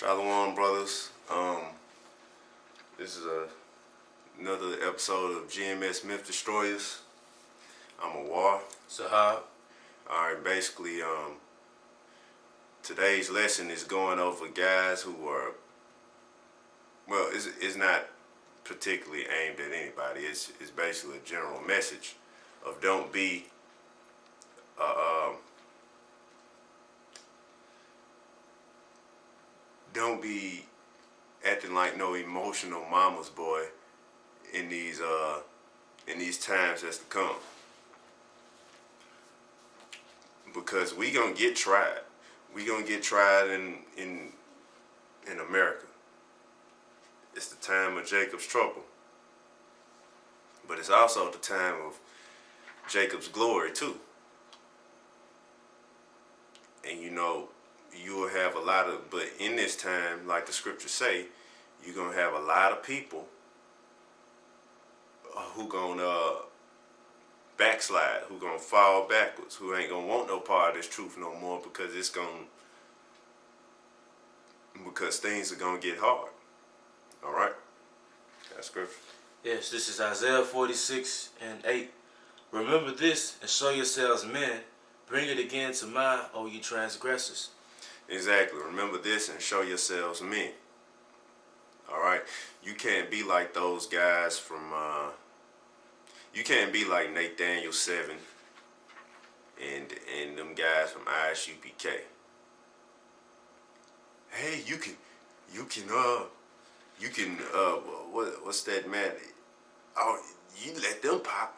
Shalom, brothers. This is another episode of GMS Myth Destroyers. I'm Awar. Sahab. Alright, basically, today's lesson is going over guys who are, well, it's not particularly aimed at anybody. It's basically a general message of don't be acting like no emotional mama's boy in these times that's to come. Because we gonna get tried. We gonna get tried in America. It's the time of Jacob's trouble. But it's also the time of Jacob's glory too. And you know, you will have a lot of, but in this time, like the scriptures say, you're going to have a lot of people who going to backslide, who going to fall backwards, who ain't going to want no part of this truth no more because because things are going to get hard. All right? That's scripture. Yes, this is Isaiah 46:8. Remember this and show yourselves men. Bring it again to mind, O ye transgressors. Exactly. Remember this and show yourselves men. All right? You can't be like those guys from, you can't be like Nathaniel 7 and them guys from ISUPK. Hey, you can, what's that, man? Oh, you let them pop.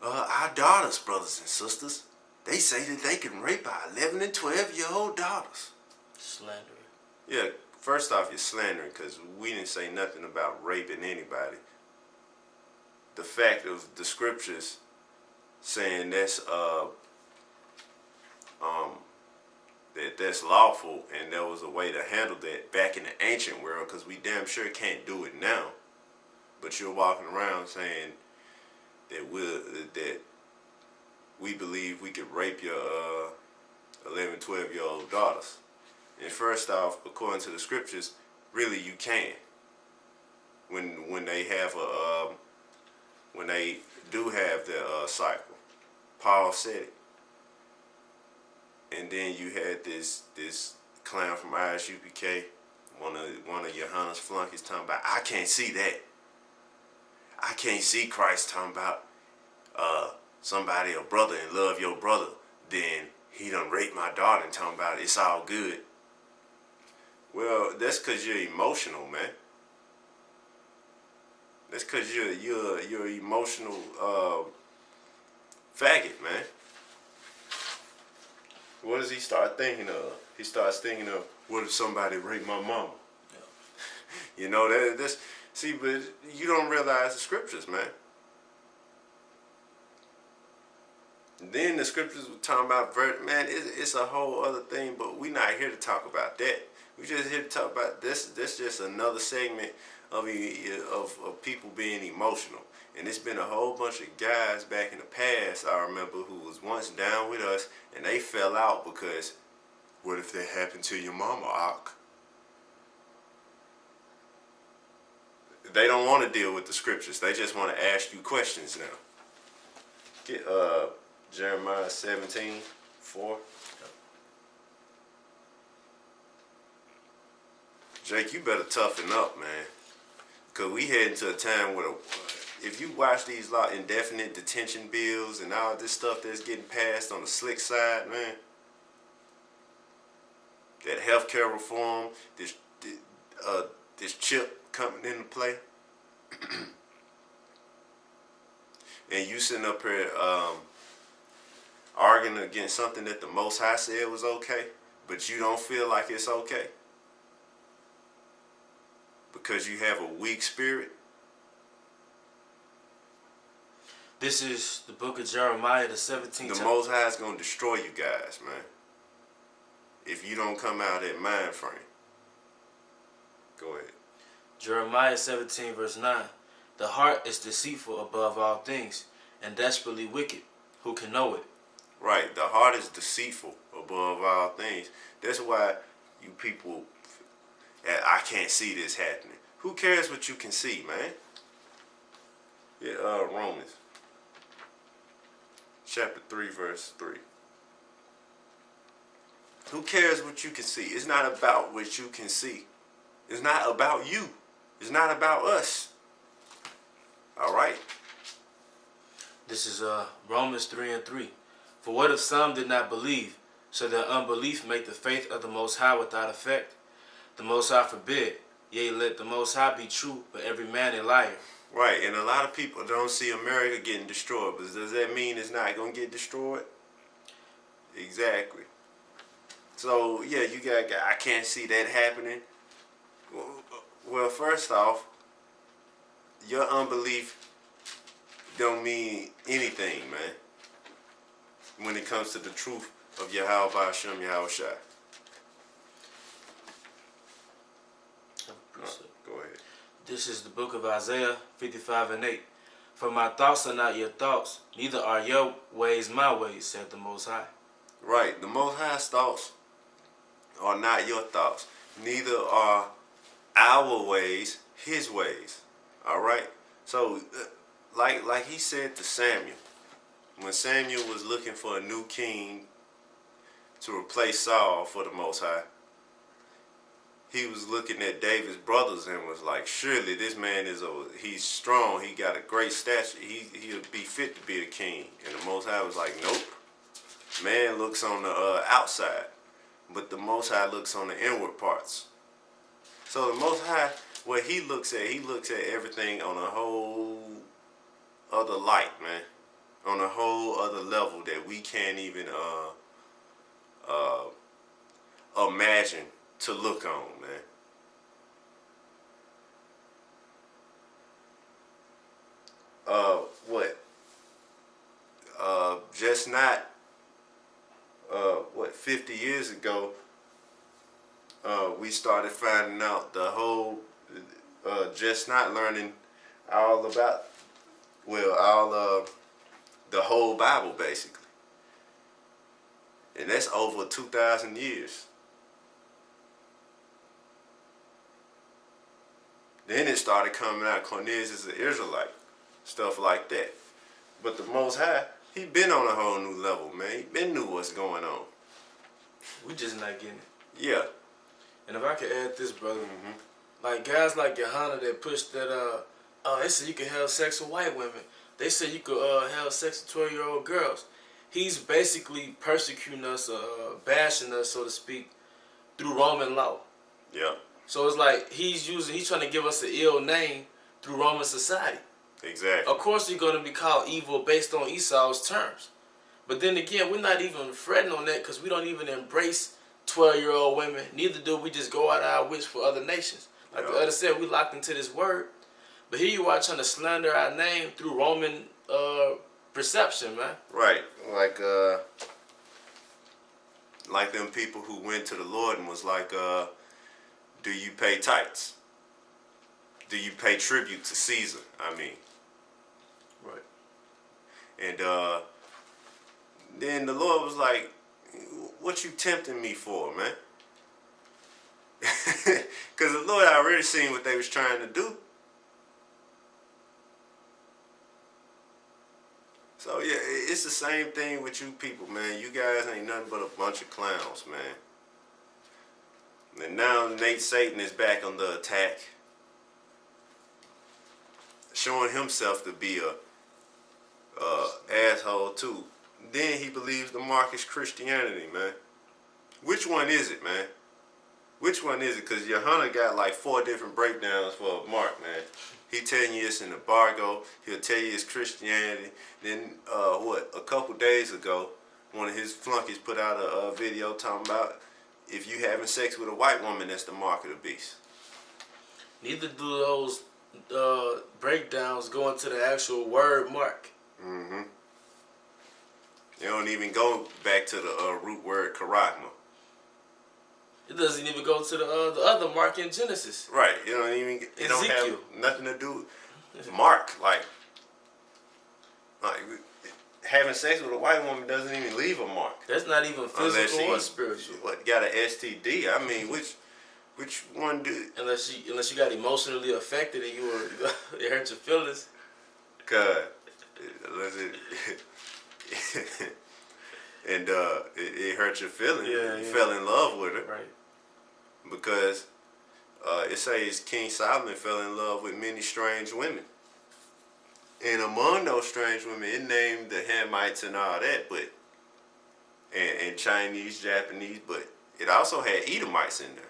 Our daughters, brothers and sisters. They say that they can rape our 11 and 12-year-old daughters. Slandering. Yeah, first off, you're slandering because we didn't say nothing about raping anybody. The fact of the scriptures saying that's that's lawful and there was a way to handle that back in the ancient world, because we damn sure can't do it now. But you're walking around saying that we believe we could rape your 11, 12-year-old daughters. And first off, according to the scriptures, really you can. When they have when they do have their cycle, Paul said it. And then you had this clown from ISUPK, one of Johannes flunkies talking about, I can't see that. I can't see Christ talking about somebody, a brother, and love your brother, then he done raped my daughter and talking about it's all good. Well, that's because you're emotional, man. That's because you're emotional faggot, man. What does he start thinking of? He starts thinking of, what if somebody raped my mama? Yeah. You know, that's see, but you don't realize the scriptures, man. Then the scriptures were talking about, man, it's a whole other thing, but we're not here to talk about that. We're just here to talk about this. This just another segment of people being emotional. And it's been a whole bunch of guys back in the past, I remember, who was once down with us, and they fell out because, what if that happened to your mama, Ak? They don't want to deal with the scriptures. They just want to ask you questions now. Get Jeremiah 17:4. Jake, you better toughen up, man. Because we heading to a time where, if you watch these indefinite detention bills and all this stuff that's getting passed on the slick side, man, that healthcare reform, this chip coming into play, and you sitting up here arguing against something that the Most High said was okay, but you don't feel like it's okay because you have a weak spirit. This is the book of Jeremiah, the 17th chapter. The Most High is going to destroy you guys, man, if you don't come out of that mind frame. Go ahead. Jeremiah 17 verse 9. The heart is deceitful above all things and desperately wicked. Who can know it? Right. The heart is deceitful above all things. That's why you people, I can't see this happening. Who cares what you can see, man? Yeah, Romans chapter 3, verse 3. Who cares what you can see? It's not about what you can see. It's not about you. It's not about us. All right? This is Romans 3:3. For what if some did not believe, so that unbelief make the faith of the Most High without effect? The Most High forbid. Yea, let the Most High be true, but every man a liar. Right, and a lot of people don't see America getting destroyed, but does that mean it's not going to get destroyed? Exactly. So, yeah, you got, I can't see that happening. Well, first off, your unbelief don't mean anything, man, when it comes to the truth of Yahweh Hashem Yahushua. Go ahead. This is the book of Isaiah 55:8. For my thoughts are not your thoughts, neither are your ways my ways, said the Most High. Right, the Most High's thoughts are not your thoughts, neither are our ways his ways. All right, so like he said to Samuel, when Samuel was looking for a new king to replace Saul for the Most High, he was looking at David's brothers and was like, surely this man he's strong, he got a great stature, he'll be fit to be a king. And the Most High was like, nope. Man looks on the outside, but the Most High looks on the inward parts. So the Most High, what he looks at everything on a whole other light, man, on a whole other level that we can't even imagine to look on, man. Just not 50 years ago, we started finding out the whole, just not learning all about, the whole Bible basically. And that's over 2,000 years. Then it started coming out Cornelius is an Israelite, stuff like that. But the Most High, he been on a whole new level, man. He been knew what's going on. We just not getting it. Yeah. And if I could add this, brother, like guys like Yohana that push that, they said you could have sex with white women. They said you could have sex with 12-year-old girls. He's basically persecuting us, bashing us, so to speak, through Roman law. Yeah. So it's like he's trying to give us an ill name through Roman society. Exactly. Of course you're going to be called evil based on Esau's terms. But then again, we're not even fretting on that because we don't even embrace 12-year-old women. Neither do we just go out our wits for other nations. Like the other said, we locked into this word. But here you are trying to slander our name through Roman perception, man. Right. Like them people who went to the Lord and was like, do you pay tithes? Do you pay tribute to Caesar? I mean. Right. And then the Lord was like, what you tempting me for, man? Because the Lord already seen what they was trying to do. So yeah, it's the same thing with you people, man. You guys ain't nothing but a bunch of clowns, man. And now Nate Satan is back on the attack, showing himself to be a asshole too. Then he believes the mark is Christianity, man. Which one is it, man? Which one is it? Because Yohana got like 4 different breakdowns for Mark, man. He telling you it's an embargo. He'll tell you it's Christianity. Then, a couple days ago, one of his flunkies put out a video talking about if you having sex with a white woman, that's the mark of the beast. Neither do those breakdowns go into the actual word mark. Mm-hmm. They don't even go back to the root word charagma. It doesn't even go to the other mark in Genesis. Right. It don't even. It don't have Ezekiel. nothing to do with Mark. Like having sex with a white woman doesn't even leave a mark. That's not even physical or spiritual. Got an STD. I mean, Which one do? Unless you got emotionally affected and it hurt your feelings. Cause unless it and it hurt your feelings. Yeah, you yeah. fell in love with her. Right. Because it says King Solomon fell in love with many strange women. And among those strange women, it named the Hamites and all that, but and Chinese, Japanese, but it also had Edomites in there.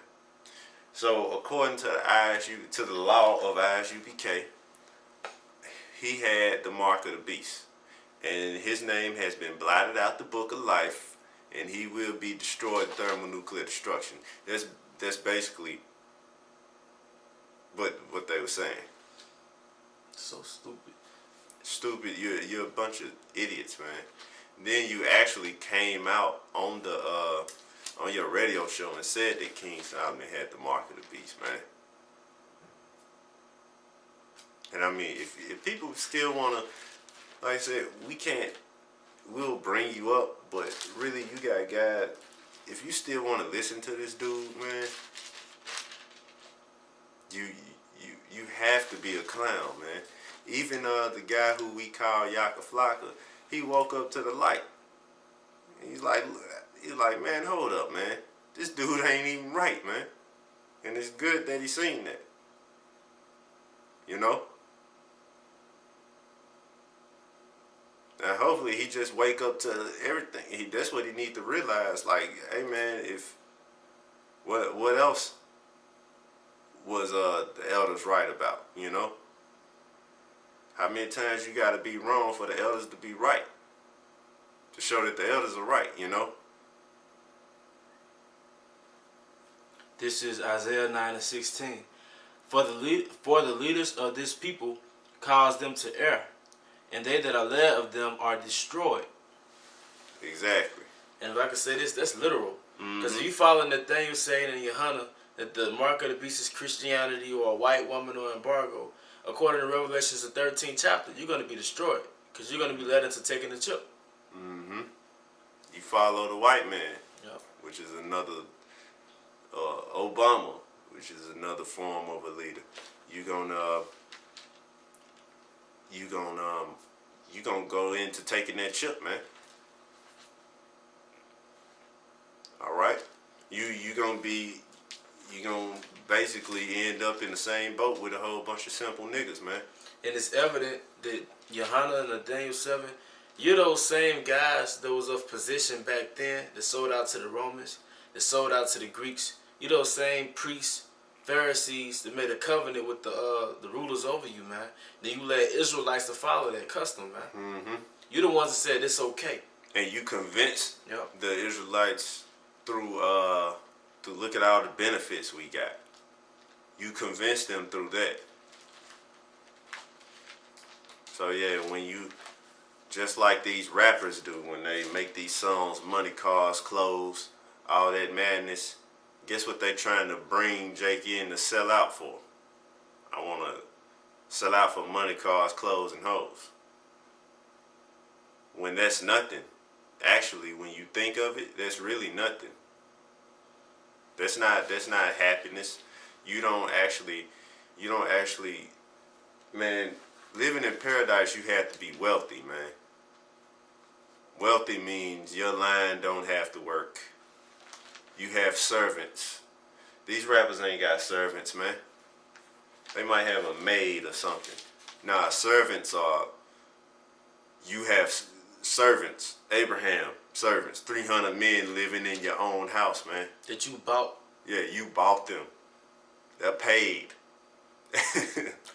So according to the law of ISUPK, he had the mark of the beast, and his name has been blotted out the book of life, and he will be destroyed thermonuclear destruction. That's basically what they were saying. So stupid. Stupid, you're a bunch of idiots, man. Then you actually came out on the on your radio show and said that King Solomon had the mark of the beast, man. And I mean, if people still wanna, like I said, we'll bring you up, but really you got God. If you still wanna listen to this dude, man, you have to be a clown, man. Even the guy who we call Yaka Flocka, he woke up to the light. He's like, man, hold up, man. This dude ain't even right, man. And it's good that he seen that. You know? Now, hopefully he just wake up to everything. That's what he need to realize. Like, hey, man, what else was the elders right about, you know? How many times you gotta be wrong for the elders to be right? To show that the elders are right, you know? This is Isaiah 9:16. For the leaders of this people cause them to err, and they that are led of them are destroyed. Exactly. And if I could say this, that's literal. Because if you follow Nathaniel saying in Yohana that the mark of the beast is Christianity or a white woman or embargo, according to Revelations, the 13th chapter, you're going to be destroyed because you're going to be led into taking the chip. Mm-hmm. You follow the white man, Yep. which is another Obama, which is another form of a leader. You gonna go into taking that chip, man. All right. You gonna basically end up in the same boat with a whole bunch of simple niggas, man. And it's evident that Yohana and Nathaniel 7, you're those same guys that was of position back then that sold out to the Romans, that sold out to the Greeks. You're those same priests, Pharisees that made a covenant with the rulers over you, man. Then you led Israelites to follow that custom, man. Mm-hmm. You're the ones that said it's okay. And you convinced Yep. the Israelites through to look at all the benefits we got. You convinced them through that. So yeah, when you, just like these rappers do when they make these songs, money, cars, clothes, all that madness, guess what they trying to bring Jake in to sell out for? I want to sell out for money, cars, clothes, and hoes. When that's nothing. Actually, when you think of it, that's really nothing. That's not happiness. You don't actually, man, living in paradise, you have to be wealthy, man. Wealthy means your line don't have to work. You have servants. These rappers ain't got servants, man. They might have a maid or something. Nah, servants are, you have servants. Abraham, servants. 300 men living in your own house, man. That you bought. Yeah, you bought them. They're paid.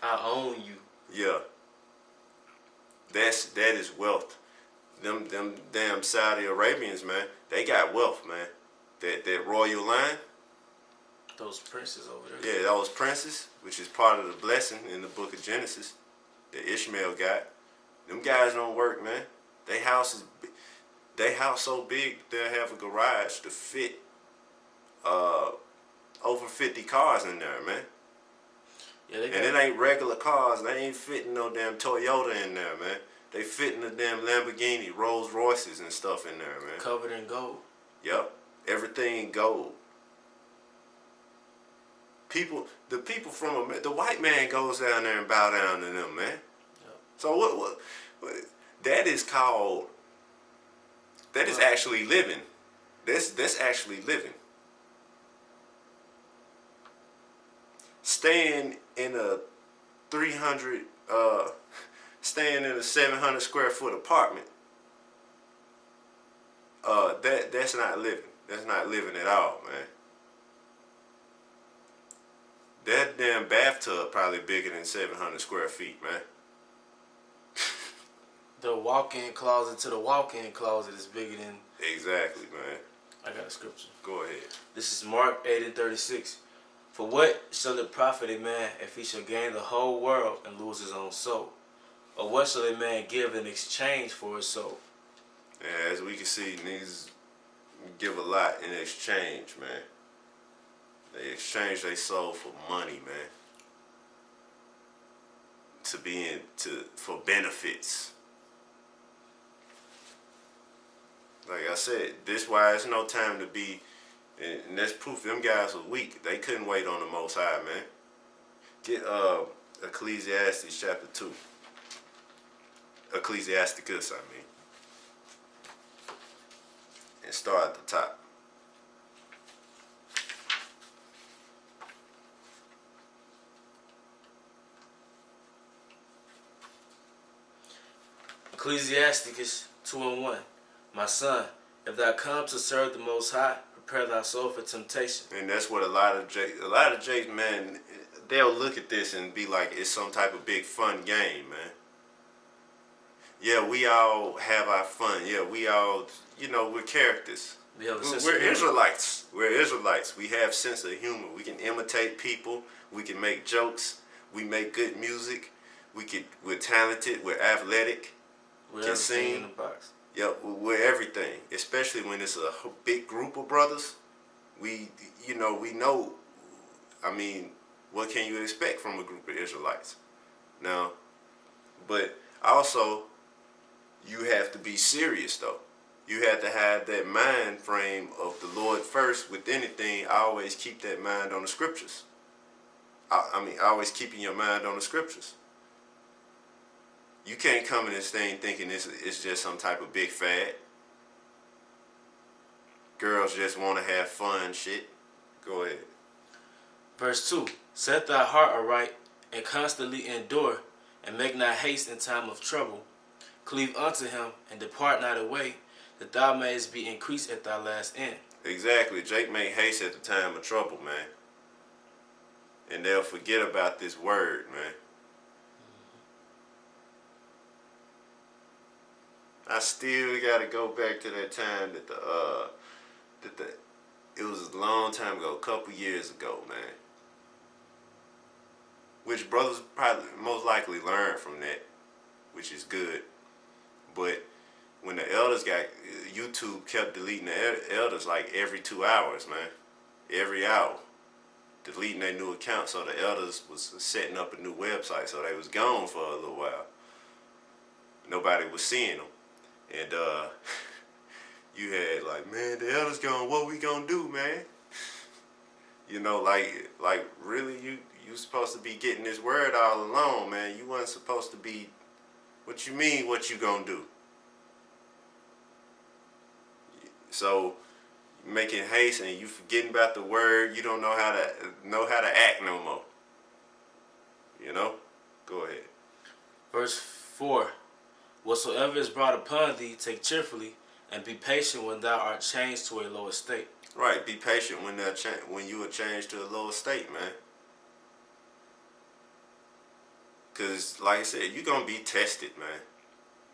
I own you. Yeah. That is wealth. Them damn Saudi Arabians, man, they got wealth, man. That royal line. Those princes over there. Yeah, those princes, which is part of the blessing in the book of Genesis that Ishmael got. Them guys don't work, man. They house so big they'll have a garage to fit over 50 cars in there, man. Yeah, And it ain't regular cars. They ain't fitting no damn Toyota in there, man. They fitting the damn Lamborghini, Rolls Royces and stuff in there, man. covered in gold. Yep. Everything gold. the people from the white man goes down there and bow down to them, man. Yep. So what that is called? That is actually living. That's actually living. Staying in a 700 square foot apartment. That's not living. That's not living at all, man. That damn bathtub probably bigger than 700 square feet, man. The walk-in closet to the walk-in closet is bigger than. Exactly, man. I got a scripture. Go ahead. This is Mark 8:36. For what shall it profit a man if he shall gain the whole world and lose his own soul? Or what shall a man give in exchange for his soul? And as we can see, niggas give a lot in exchange, man. They exchange their soul for money, man. For benefits. Like I said, this why it's no time to be, and that's proof them guys was weak. They couldn't wait on the Most High, man. Get Ecclesiastes chapter 2. Ecclesiasticus, I mean. And start at the top. Ecclesiasticus 2:1. My son, if thou come to serve the Most High, prepare thy soul for temptation. And that's what a lot of Jakes, man, they'll look at this and be like, it's some type of big fun game, man. Yeah, we all have our fun. Yeah, we all, we're characters. We're Israelites. We're Israelites. We have sense of humor. We can imitate people. We can make jokes. We make good music. We're talented. We're athletic. We can sing in the box. Yep, we're everything. Especially when it's a big group of brothers. We know. I mean, what can you expect from a group of Israelites? Now, but also, you have to be serious though. You have to have that mind frame of the Lord first with anything. I always keep that mind on the scriptures. Always keeping your mind on the scriptures. You can't come in this thing thinking it's just some type of big fad. Girls just want to have fun shit. Go ahead. Verse 2. Set thy heart aright and constantly endure, and make not haste in time of trouble. Cleave unto him and depart not away, that thou mayest be increased at thy last end. Exactly. Jake made haste at the time of trouble, man. And they'll forget about this word, man. I still gotta go back to that time it was a long time ago, a couple years ago, man. Which brothers probably most likely learned from that, which is good. But when the elders YouTube kept deleting the elders like every 2 hours, man. Every hour. Deleting their new account, so the elders was setting up a new website, so they was gone for a little while. Nobody was seeing them. And you had like, man, the elders gone, what we gonna do, man? Like really, you supposed to be getting this word all along, man. You wasn't supposed to be. What you mean? What you gonna do? So making haste and you forgetting about the word. You don't know how to act no more. Go ahead. Verse 4. Whatsoever is brought upon thee, take cheerfully, and be patient when thou art changed to a lower state. Right, be patient when you are changed to a lower state, man. Because, like I said, you're going to be tested, man.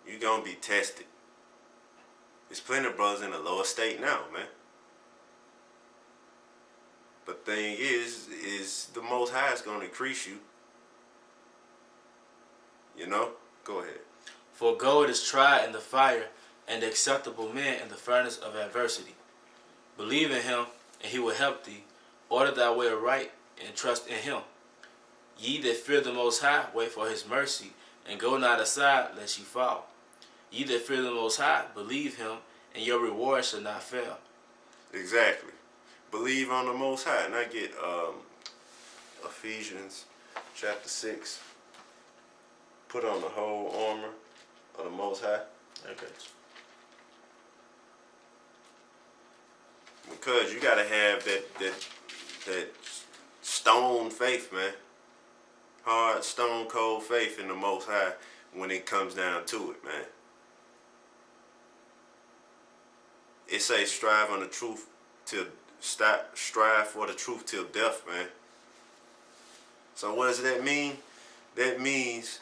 You're going to be tested. There's plenty of brothers in a lower state now, man. But the thing is the Most High is going to increase you. Go ahead. For gold is tried in the fire, and the acceptable man in the furnace of adversity. Believe in him, and he will help thee. Order thy way aright, and trust in him. Ye that fear the Most High, wait for his mercy, and go not aside, lest ye fall. Ye that fear the Most High, believe him, and your reward shall not fail. Exactly. Believe on the Most High. And I get Ephesians chapter 6. Put on the whole armor of the Most High. I got you. Because you gotta have that stone faith, man. Hard, stone cold faith in the Most High when it comes down to it, man. It says strive on the truth till strive for the truth till death, man. So what does that mean? That means,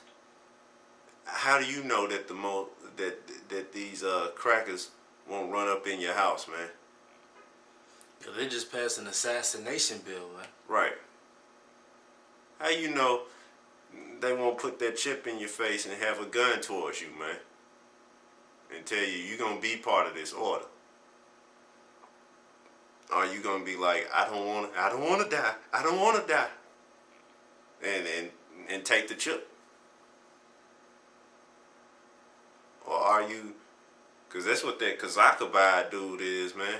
how do you know that that these crackers won't run up in your house, man? Cause they just passed an assassination bill, man. Right. How you know they won't put that chip in your face and have a gun towards you, man, and tell you you're gonna be part of this order? Are you gonna be like, I don't wanna die, I don't wanna die, and take the chip? Or are you, cause that's what that Kazakabai dude is, man.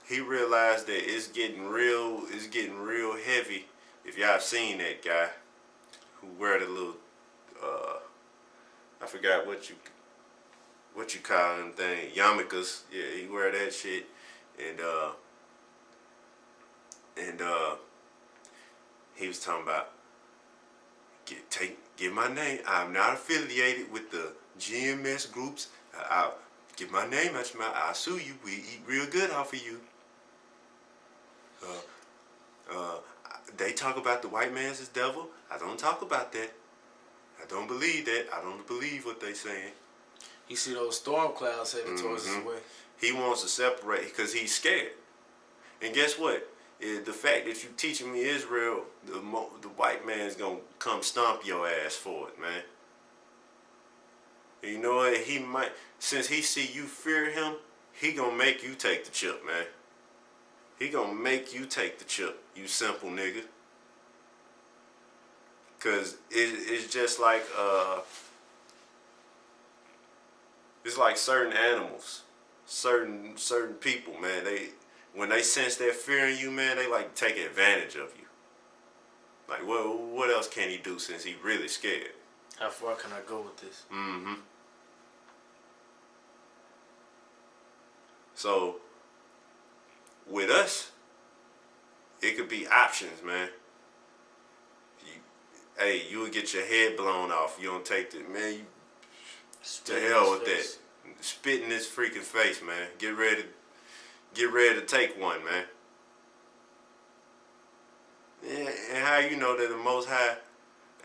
He realized that it's getting real heavy. If y'all have seen that guy who wear the little, I forgot what you call them thing, yarmulkes. Yeah, he wear that shit, and he was talking about give my name. I'm not affiliated with the GMS groups. I'll get my name out your mouth. I'll sue you. We eat real good off of you. They talk about the white man's devil. I don't talk about that. I don't believe that. I don't believe what they saying. You see those storm clouds heading towards his way. He wants to separate because he's scared. And guess what? The fact that you teaching me Israel, the white man's gonna come stomp your ass for it, man. And you know what? He might, since he see you fear him, he gonna make you take the chip, man. He gonna make you take the chip, you simple nigga. Cause it's just like it's like certain animals, certain people, man. When they sense that fear in you, man, they like to take advantage of you. Like, well, what else can he do since he really scared? How far can I go with this? Mm-hmm. So with us, it could be options, man. You would get your head blown off. You don't take the, man, you, to hell with that. Spit in this freaking face, man. Get ready to take one, man. Yeah, and how you know that the Most High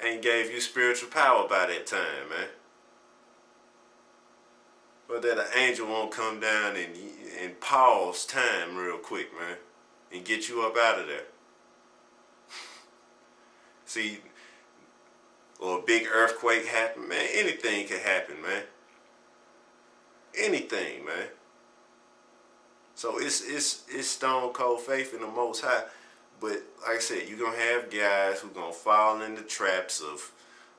ain't gave you spiritual power by that time, man? But that an angel won't come down and pause time real quick, man, and get you up out of there. See, or a big earthquake happen, man. Anything can happen, man. Anything, man. So it's stone cold faith in the Most High. But like I said, you're gonna have guys who gonna fall in the traps of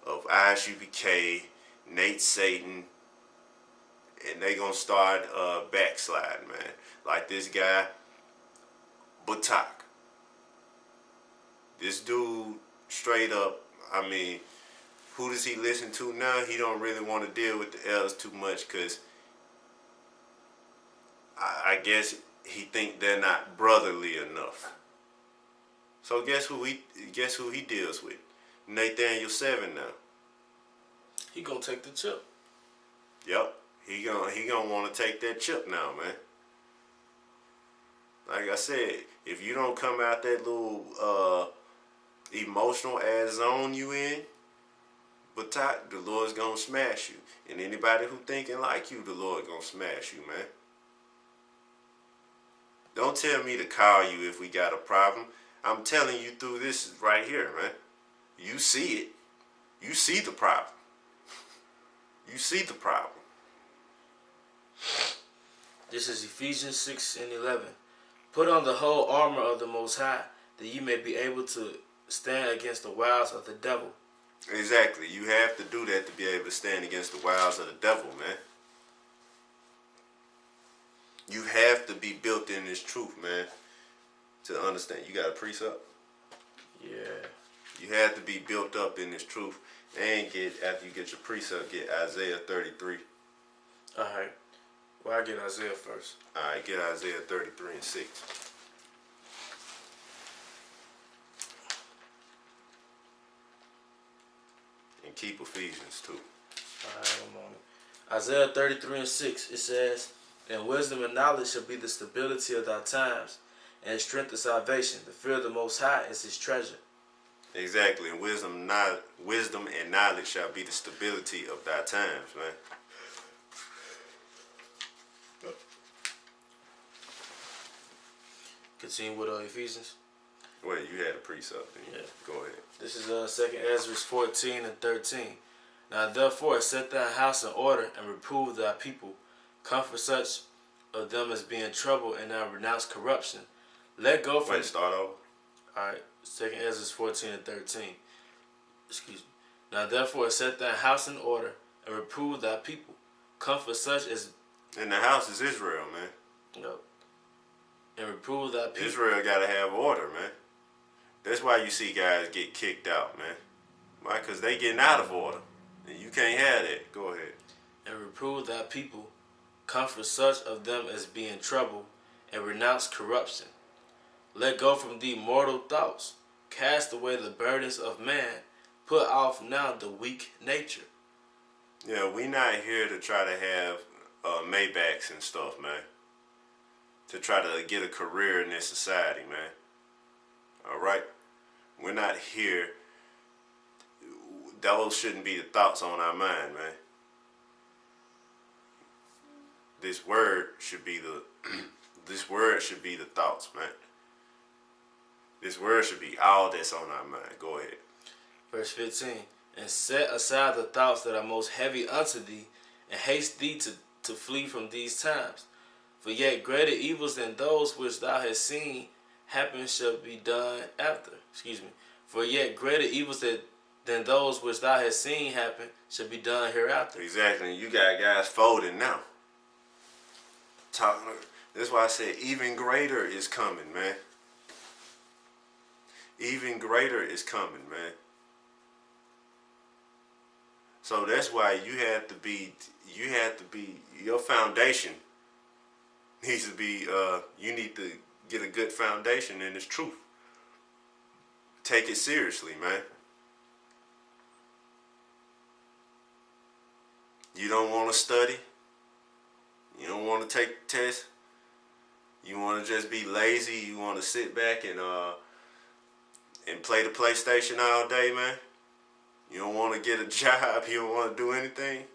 ISUPK, Nate Satan, and they gonna start backsliding, man. Like this guy, Batak. This dude, straight up, I mean, who does he listen to now? He don't really want to deal with the elders too much because I guess he think they're not brotherly enough. So guess who he deals with? Nathaniel 7 now. He gonna take the chip. Yep. He gonna want to take that chip now, man. Like I said, if you don't come out that little emotional ass zone you in, but the Lord's gonna smash you. And anybody who thinking like you, the Lord gonna smash you, man. Don't tell me to call you if we got a problem. I'm telling you through this right here, man. You see it. You see the problem. You see the problem. This is Ephesians 6:11. Put on the whole armor of the Most High, that you may be able to stand against the wiles of the devil. Exactly. You have to do that to be able to stand against the wiles of the devil, man. You have to be built in this truth, man, to understand. You got a precept? Yeah. You have to be built up in this truth. And after you get your precept, get Isaiah 33. Alright. Well, I get Isaiah first. Alright, get Isaiah 33 and 6. And keep Ephesians too. Alright, one moment. Isaiah 33 and 6, it says, "And wisdom and knowledge shall be the stability of thy times, and strength of salvation. The fear of the Most High is his treasure." Exactly, and wisdom and knowledge shall be the stability of thy times, man. Continue with Ephesians. Well, you had a precept. Yeah. Go ahead. This is 2 Ezra 14 and 13. "Now therefore set thy house in order, and reprove thy people. Comfort such of them as be in trouble, and now renounce corruption. Let go from..." Wait, start over. Alright, 2 Ezra 14 and 13. Excuse me. "Now therefore set thy house in order, and reprove thy people. Comfort such as..." And the house is Israel, man. Yep. "And reprove thy people." Israel gotta have order, man. That's why you see guys get kicked out, man. Why? Because they getting out of order. And you can't have that. Go ahead. "And reprove thy people. Comfort such of them as be in trouble, and renounce corruption. Let go from thee mortal thoughts. Cast away the burdens of man. Put off now the weak nature." Yeah, we not here to try to have Maybachs and stuff, man. To try to get a career in this society, man. All right? We're not here. Those shouldn't be the thoughts on our mind, man. This word should be the thoughts, man. This word should be all that's on our mind. Go ahead. Verse 15. "And set aside the thoughts that are most heavy unto thee, and haste thee to flee from these times. For yet greater evils than those which thou hast seen happen shall be done after." Excuse me. "For yet greater evils than those which thou hast seen happen shall be done hereafter." Exactly. You got guys folding now. That's why I said even greater is coming, man. Even greater is coming, man. So that's why you have to be, your foundation needs to be, you need to get a good foundation in this truth. Take it seriously, man. You don't want to study. You don't want to take tests. You want to just be lazy. You want to sit back and play the PlayStation all day, man. You don't want to get a job. You don't want to do anything.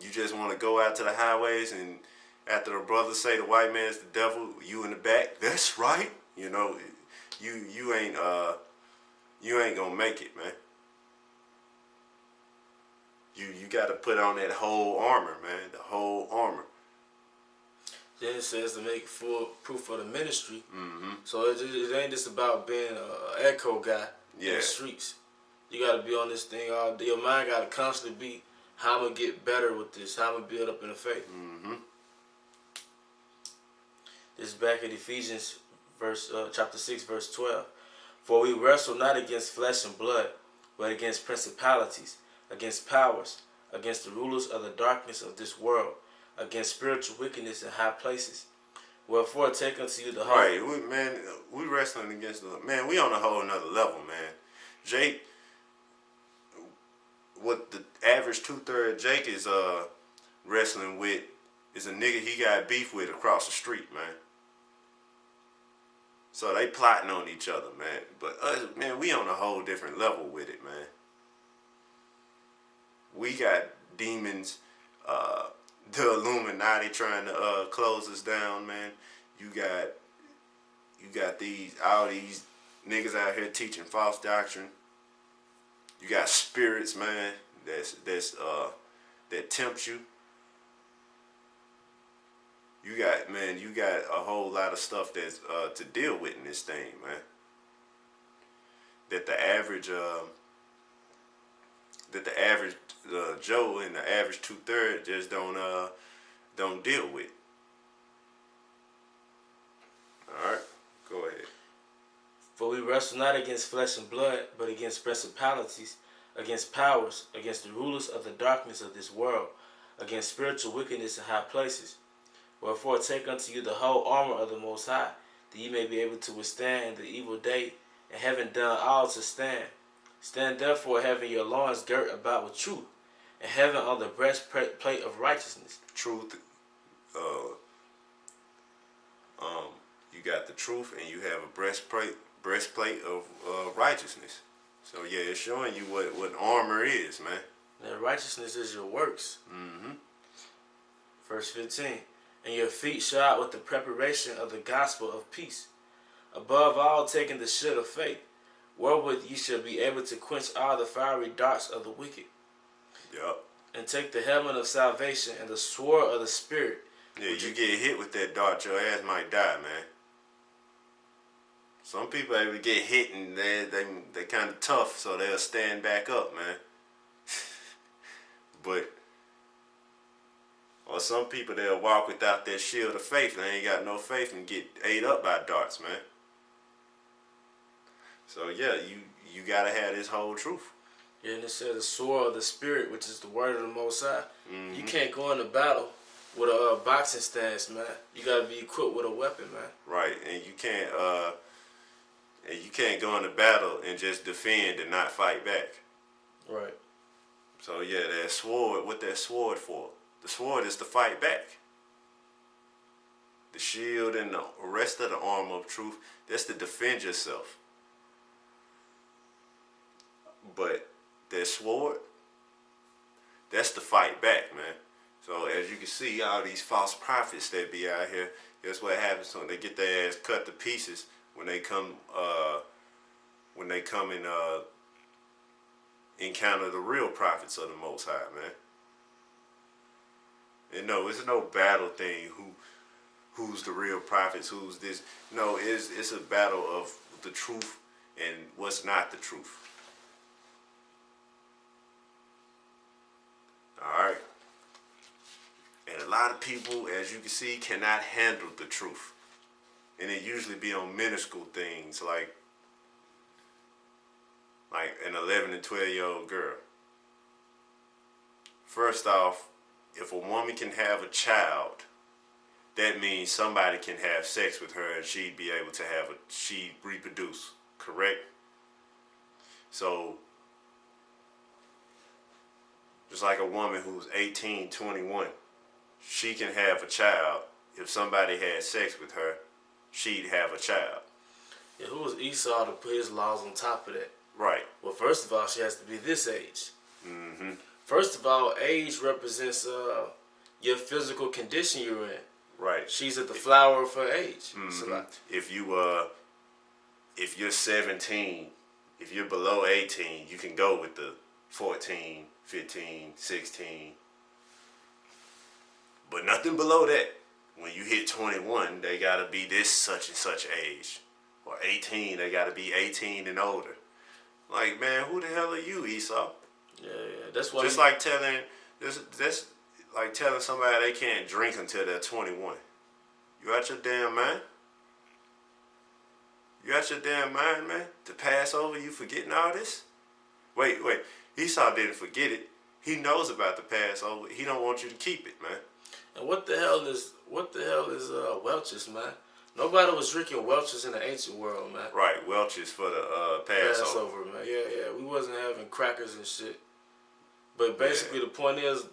You just want to go out to the highways and after the brothers say the white man's the devil, you in the back. That's right. You know, you ain't gonna make it, man. You got to put on that whole armor, man. The whole armor. Then it says to make full proof of the ministry. Mm-hmm. So it ain't just about being an echo guy in the streets. You got to be on this thing all day. Your mind got to constantly be, how I'm going to get better with this, how I'm going to build up in the faith. Mm-hmm. This is back in Ephesians chapter 6, verse 12. "For we wrestle not against flesh and blood, but against principalities, against powers, against the rulers of the darkness of this world, against spiritual wickedness in high places. Wherefore take unto you the whole..." Right, we wrestling against man. We on a whole another level, man. Jake, what the average 2/3 Jake is wrestling with is a nigga he got beef with across the street, man. So they plotting on each other, man. But us, man, we on a whole different level with it, man. We got demons, the Illuminati trying to close us down, man. You got all these niggas out here teaching false doctrine. You got spirits, man, that tempt you. You got a whole lot of stuff that's to deal with in this thing, man. That the average Joe and the average 2/3 just don't deal with. All right, go ahead. For we wrestle not against flesh and blood, but against principalities, against powers, against the rulers of the darkness of this world, against spiritual wickedness in high places. Wherefore take unto you the whole armor of the Most High, that ye may be able to withstand in the evil day, and having done all to stand. Stand therefore, having your loins girt about with truth, and having on the breastplate of righteousness. Truth. You got the truth, and you have a breastplate of righteousness. So yeah, it's showing you what armor is, man. And righteousness is your works. Mm-hmm. Verse 15. And your feet shod with the preparation of the gospel of peace. Above all, taking the shield of faith, wherewith ye shall be able to quench all the fiery darts of the wicked. Yup. And take the helmet of salvation and the sword of the Spirit. Yeah, you get hit with that dart, your ass might die, man. Some people able to get hit and they kind of tough, so they'll stand back up, man. Or some people, they'll walk without their shield of faith. They ain't got no faith and get ate up by darts, man. So yeah, you gotta have this whole truth. Yeah, and it says the sword of the Spirit, which is the word of the Most High. Mm-hmm. You can't go into battle with a boxing stance, man. You gotta be equipped with a weapon, man. Right, and you can't go into battle and just defend and not fight back. Right. So yeah, that sword, what that sword for? The sword is to fight back. The shield and the rest of the armor of truth, that's to defend yourself. But that sword, that's to fight back, man. So as you can see, all these false prophets that be out here, that's what happens when they get their ass cut to pieces when they come and encounter the real prophets of the Most High, man. And no, it's no battle thing. Who's the real prophets? Who's this? No, it's a battle of the truth and what's not the truth. All right. And a lot of people, as you can see, cannot handle the truth. And it usually be on minuscule things like an 11 and 12-year-old girl. First off, if a woman can have a child, that means somebody can have sex with her and she'd be able to she'd reproduce, correct? So, just like a woman who's 18, 21, she can have a child. If somebody had sex with her, she'd have a child. Yeah, who was Esau to put his laws on top of that? Right. Well, first of all, she has to be this age. Mm-hmm. First of all, age represents your physical condition you're in. Right. She's at the flower of her age. Mm-hmm. So if you're 17, if you're below 18, you can go with the 14, 15, 16. But nothing below that. When you hit 21, they gotta be this such and such age. Or 18, they gotta be 18 and older. Like, man, who the hell are you, Esau? Yeah, that's why. Just like that's like telling somebody they can't drink until they're 21. You out your damn mind? You out your damn mind, man? To pass over, you forgetting all this? Wait. Esau didn't forget it. He knows about the Passover. He don't want you to keep it, man. And what the hell is Welch's, man? Nobody was drinking Welch's in the ancient world, man. Right, Welch's for the Passover. Man. Yeah. We wasn't having crackers and shit. But basically, the point is,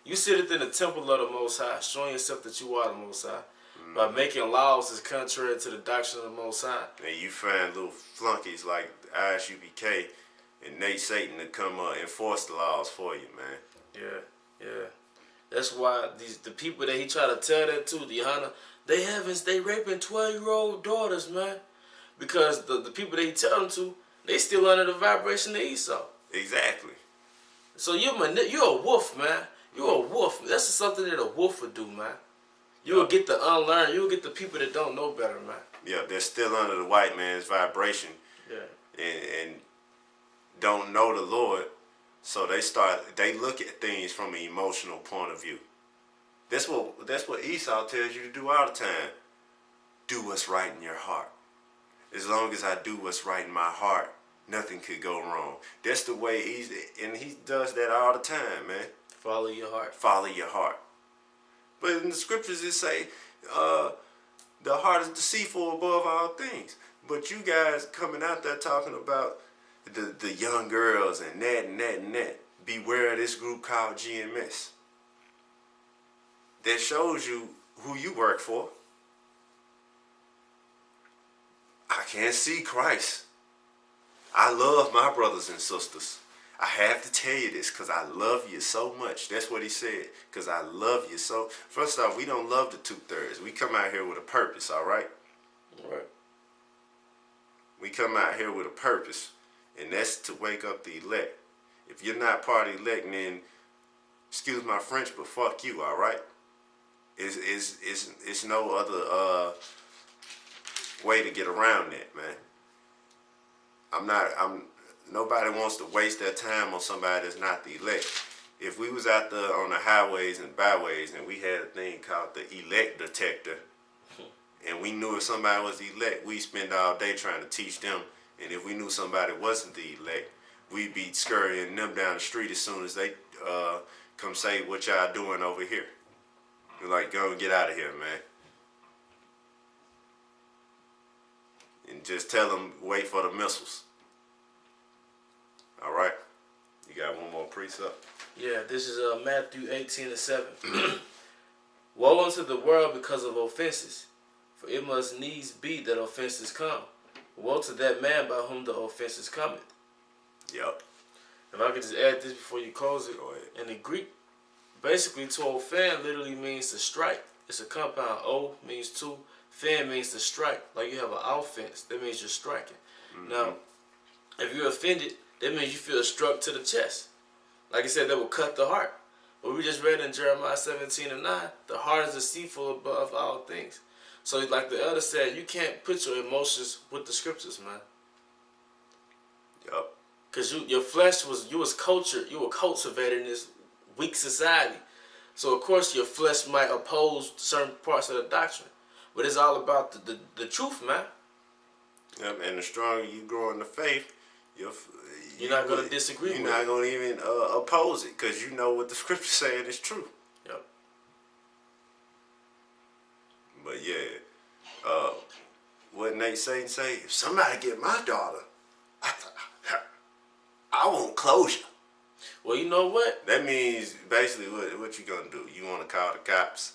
you sit in the temple of the Most High, showing yourself that you are the Most High. Mm-hmm. By making laws that's contrary to the doctrine of the Most High. And you find little flunkies like ISUPK and Nate Satan to come enforce the laws for you, man. Yeah. That's why the people that he try to tell that to, the Hunter, they raping 12-year-old daughters, man. Because the people that he tell them to, they still under the vibration of Esau. Exactly. So you're a wolf, man. You're a wolf. That's something that a wolf would do, man. You'll get the unlearned. You'll get the people that don't know better, man. Yeah, they're still under the white man's vibration. Yeah. And don't know the Lord. So they look at things from an emotional point of view. That's what Esau tells you to do all the time. Do what's right in your heart. As long as I do what's right in my heart, nothing could go wrong. That's the way he does that all the time, man. Follow your heart. Follow your heart. But in the scriptures it say, the heart is deceitful above all things. But you guys coming out there talking about the young girls and that and that and that. Beware of this group called GMS. That shows you who you work for. I can't see Christ. I love my brothers and sisters. I have to tell you this because I love you so much. That's what he said. Because I love you so. First off, we don't love the 2/3. We come out here with a purpose, all right? All right. We come out here with a purpose. And that's to wake up the elect. If you're not part of the elect, then, excuse my French, but fuck you, all right? It's no other way to get around that, man. Nobody wants to waste their time on somebody that's not the elect. If we was out there on the highways and byways and we had a thing called the elect detector, and we knew if somebody was the elect, we'd spend all day trying to teach them. And if we knew somebody wasn't the elect, we'd be scurrying them down the street as soon as they come say, what y'all doing over here? We're like, go and get out of here, man. And just tell them, wait for the missiles. All right? You got one more precept? Yeah, this is Matthew 18:7. Woe unto the world because of offenses, for it must needs be that offenses come. Woe to that man by whom the offenses cometh. Yep. If I could just add this before you close it. Go ahead. In the Greek, basically to offend literally means to strike. It's a compound. O means to, fen means to strike. Like you have an offense, that means you're striking. Mm-hmm. Now, if you're offended, that means you feel struck to the chest. Like I said, that will cut the heart. But we just read in Jeremiah 17:9, the heart is deceitful above all things. So like the elder said, you can't put your emotions with the scriptures, man. Yup. Because your flesh you was cultured, you were cultivated in this weak society. So of course your flesh might oppose certain parts of the doctrine. But it's all about the truth, man. Yep, and the stronger you grow in the faith, you're not going to disagree with it. You're not going to even oppose it because you know what the scripture saying is true. Yep. But yeah, what Nate Saint say, if somebody get my daughter, I want closure. Well, you know what? That means basically what you gonna do? You want to call the cops?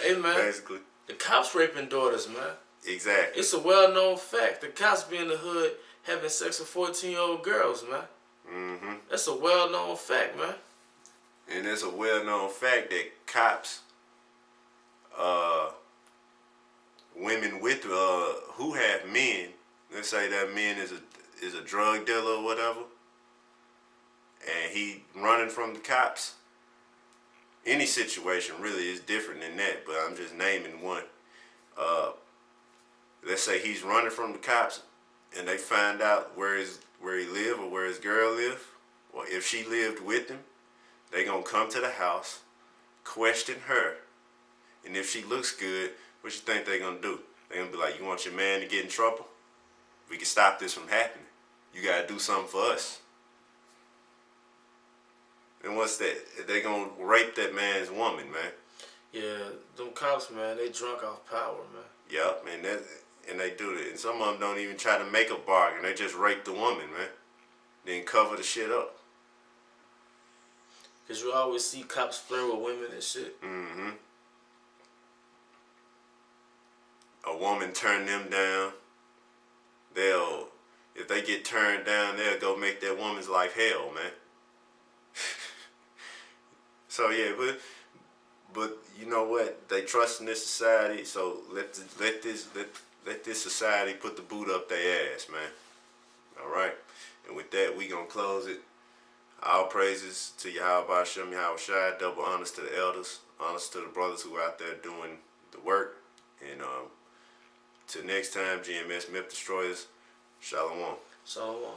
Hey man, basically, the cops raping daughters, man. Exactly. It's a well-known fact. The cops be in the hood having sex with 14-year-old girls, man. Mm-hmm. That's a well-known fact, man. And it's a well-known fact that cops, women with who have men, let's say that man is a drug dealer or whatever, and he running from the cops. Any situation really is different than that, but I'm just naming one. Let's say he's running from the cops, and they find out where he live or where his girl live, or if she lived with him. They gonna come to the house, question her, and if she looks good, what you think they gonna do? They gonna be like, you want your man to get in trouble? We can stop this from happening. You gotta do something for us. And what's that? They gonna rape that man's woman, man. Yeah, them cops, man, they drunk off power, man. Yup, and they do that. And some of them don't even try to make a bargain. They just rape the woman, man. Then cover the shit up. Because you always see cops flirt with women and shit. Mm-hmm. A woman turn them down. If they get turned down, they'll go make that woman's life hell, man. So yeah, but you know what? They trust in this society, so let this society put the boot up their ass, man. All right, and with that, we gonna close it. All praises to Yahweh Hashem, Yahweh Shai. Double honors to the elders, honors to the brothers who are out there doing the work. And till next time, GMS Myth Destroyers. Shalom. Shalom.